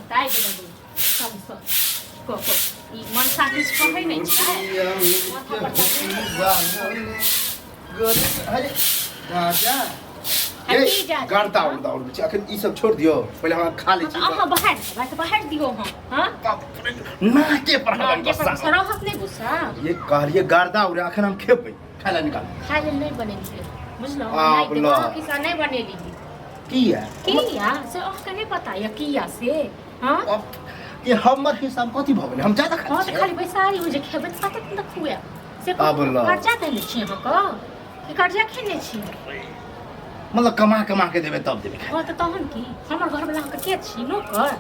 बताइ देबो सब को ई मन साकिस कहै नै छै माथा पर राजा गाड़ता उड़ अखन ई सब छोड़ दियो पहले हम खा ले छी अहाँ बाहर दियो हां ना के पर हम गुस्सा सरहत नै गुस्सा ये कहलिए गाड़दा उड़ अखन हम खेबै खाइला निकाल खाइला नै बनेलिए बुझलो नै देखो किसा नै बनेली किया से अहाँके नै पता या किया से हां ये हमर हिसाब कथि भ गेलै हम ज्यादा खा हां त खाली बैसारी हो जे खेबै त त खुए से कर्जा देले छी अहाँके कि कर्जा खेने छी मतलब कमा के देबे तब देबे हां त तहन की हमर घर वाला के के छी नौकर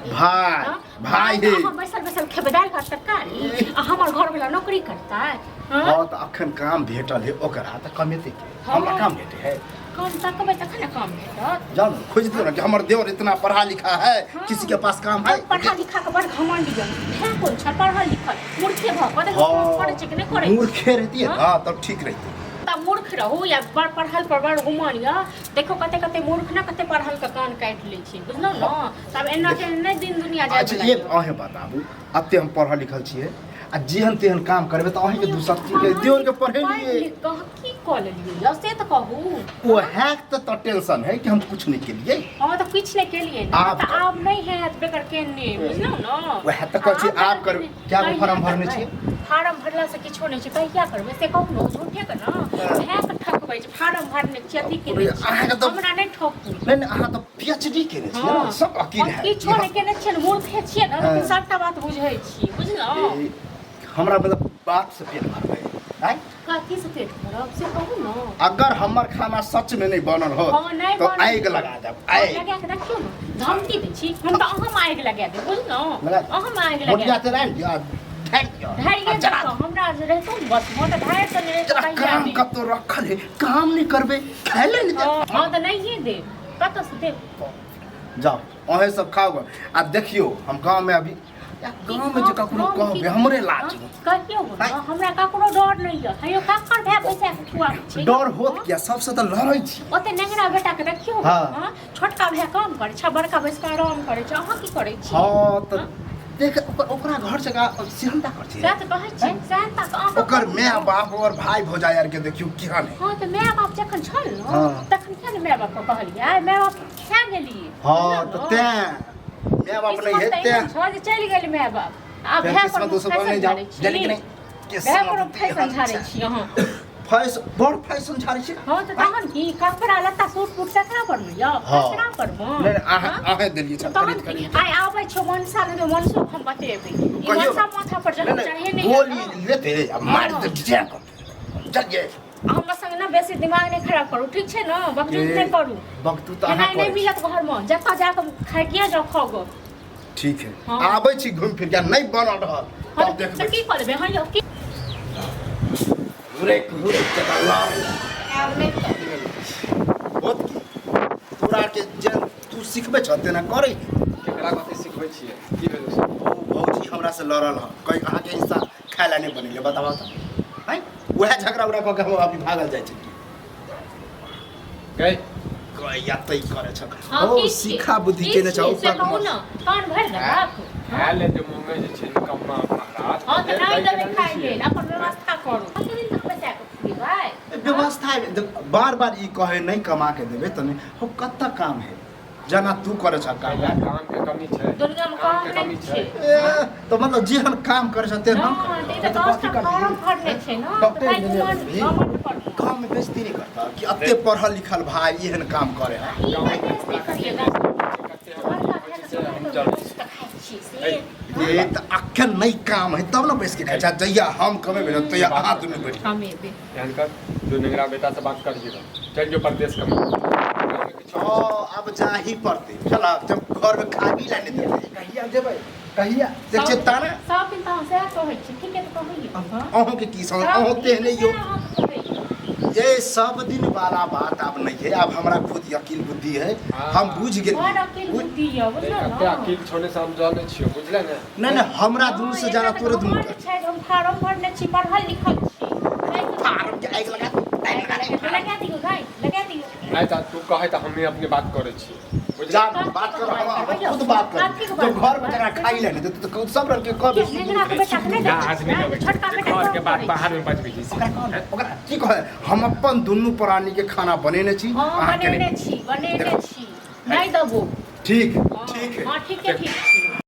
भाई हे हम बैसल खेबै दाल भात तरकारी आ हमर घर वाला नौकरी करता है हां त अखन काम भेटल है ओकरा त कमेते के हमरा काम भेटे है काम तकबै तखन काम भेटत जान खोजते ना कि हमर देवर इतना पढ़ा लिखा है किसी के पास काम है पढ़ा लिखा के बड़ घमंडी है है कोन छ पढ़ा लिखा मूर्खे भ कते पढ़े छै कि नै करे मूर्खे रहती है हां तब ठीक रहती त मूर्ख रहू या बड़ पढ़ल पर बड़ गुमान या देखो कते मूर्ख ना कते पढ़ल के कान काट लै छी बुझलो न तब एना के नै दिन दुनिया जाय अच्छा ये अहे बताबू अते हम पढ़ल लिखल छिए आ जेहन तेहन काम करबे त अही के दू शक्ति के देवर के पढ़े लिए कह की क लेलिए या से त कहू वो हैक त टेंशन है कि हम कुछ नहीं के लिए हां त कुछ नहीं के लिए ना त आप नहीं है बेकर के ने बुझलो न वो है त कछि आप कर क्या फॉर्म भरने छी फार्म भरला से किछो नहीं छै कहिया करबे से कहू न झूठे के ना हैक ठकबै छै फार्म भरने छी अथी के हमरा नहीं ठकू नहीं अहाँ त पीएचडी केने छी ना सब अकील है किछो नहीं केने छी मूर्खे छियै न लेकिन सबटा बात बुझै छी बुझलो हमरा मतलब बात से पेट भरबै हैं कथी से पेट भरब से कहू न अगर हमर खाना सच में नहीं बनल हो तो आग लगा देब आग लगा के देखियो न धमकी दै छी हम त अहम आग लगा देब बुझलो अहम आग लगा मोटिया ते नहीं या धैर्य जरा हमरा रहतो बस मोट धैर्य त नहीं काम कब तो रखल है काम नहीं करबे खाइले नहीं हां त नहीं दे कत से दे जाओ ओहे सब खाओ आ देखियो हम गांव में अभी गांव में जे ककरो कहबे हमरे लाज कहियो हमरा ककरो डर नहीं है हयो काकर भए पैसा खुआ छै डर होत क्या सबसे त लड़ै छी ओते नेगरा बेटा के देखियो हां छोटका भए काम करे छ बड़का बैस के आराम करे छ अहाँ की करे छी हां त देख ओकरा घर जगह सिहनता कर छी से त कहै छी सेहनता अहाँ ओकर माय बाप और भाई भौजाई आर के देखियो किया नहीं हां त माय बाप जखन छल न तखन किया माय बाप को कहलियै माय बाप खा गेली हां त ते माय बाप नहीं हेते छोड़ चल गेल माय बाप आब भए पर दोसर नहीं जाने जाने कि नहीं भए पर फैशन झाड़ै छी अहाँ फैशन बड़ फैशन झाड़ै छी हां त तहन की कपड़ा लत्ता सूट बूट सकरा पर न या सकरा पर नहीं आहे देलिए छ खरीद आइ आबै छ मनसा ने मनसो हम बतेबै ई मनसा माथा पर जब चाहे नहीं गोली लेते मार दे जैक चल ये हमरा संग ना बेसी दिमाग नहीं खराब करू ठीक छै न बकचूद नहीं करू बकचूद त अहाँ नहीं मिलत घर में जता जाके खाइ किया जाओ खाओ ठीक है आबै छी घूम फिर के नहीं बनल रहल तब देखबै की करबे हां यो की घुरे चला आब नहीं होत की तोरा के जे तू सिखबे छ तेना करै केकरा कते सिखबै छियै की भेल से भौजी हमरा से लड़ल ह कहीं अहाँ के हिस्सा खाइला नहीं बनेले बतावा त हैं वह झगड़ा उड़ा क के हम अभी भागल जाय छी गई या तई करे छ ओ सीखा बुद्धि केने छ से कहू न कान भर राख खा ले जे मुंह में जे छै कम्मा महाराज हां त नहीं देबे खाइ ले अपन व्यवस्था करू कते दिन तक पैसा के भाई व्यवस्था बार बार ई कहे नहीं कमा के देबे त नहीं हो कत्ता काम है जना तू करे छ काम के कमी छै दुनिया में काम नहीं छै तो मतलब जेहन काम करे छ तेहन हम त 10 टा फॉर्म भरने छै न त भाई गुमान काम में बेइज्जती नहीं करता कि अत्ते पढ़ल लिखल भाई एहन काम करे ये त अखन नहीं काम है तब ना बैस के खाचा जइया हम कमे भेल तइया अहाँ दुनु बैठ कमेबे ध्यान कर जो निगरा बेटा से बात कर जीरो चल जो परदेश कम ओ अब जा ही पड़ते चल जब घर में खा भी लाने दे कहिया जेबै कहिया देख छै ताना सब दिन त से कहै छी ठीक है त कहिए अहों के की समझ अहों तेहने यो ये सब दिन वाला बात अब नहीं है अब हमरा खुद अकील बुद्धि है हम बुझ गेल बड़ अकील बुद्धि है बुझल कते अकील छोड़े से हम जाने छियो बुझले ने नहीं हमरा दूर से ज्यादा तोरे दूर हम फार्म भरने छी पढ़ल लिखल छी फार्म के आग लगा लगा दियो भाई लगा दियो नहीं त तू कहे त हमें अपनी बात करे छी जा बात कर हम खुद बात कर जब घर में जरा खाई लेने तो सब रंग के कब नेंगरा के बेटा के नहीं ना आज नहीं देखै छोटका बेटा घर के बाद बाहर में बच गई ओकरा की कहे हम अपन दुनू प्राणी के खाना बनेने छी हां अहाँ के बनेने नहीं छी नहीं दबो ठीक हां ठीक है ठीक छी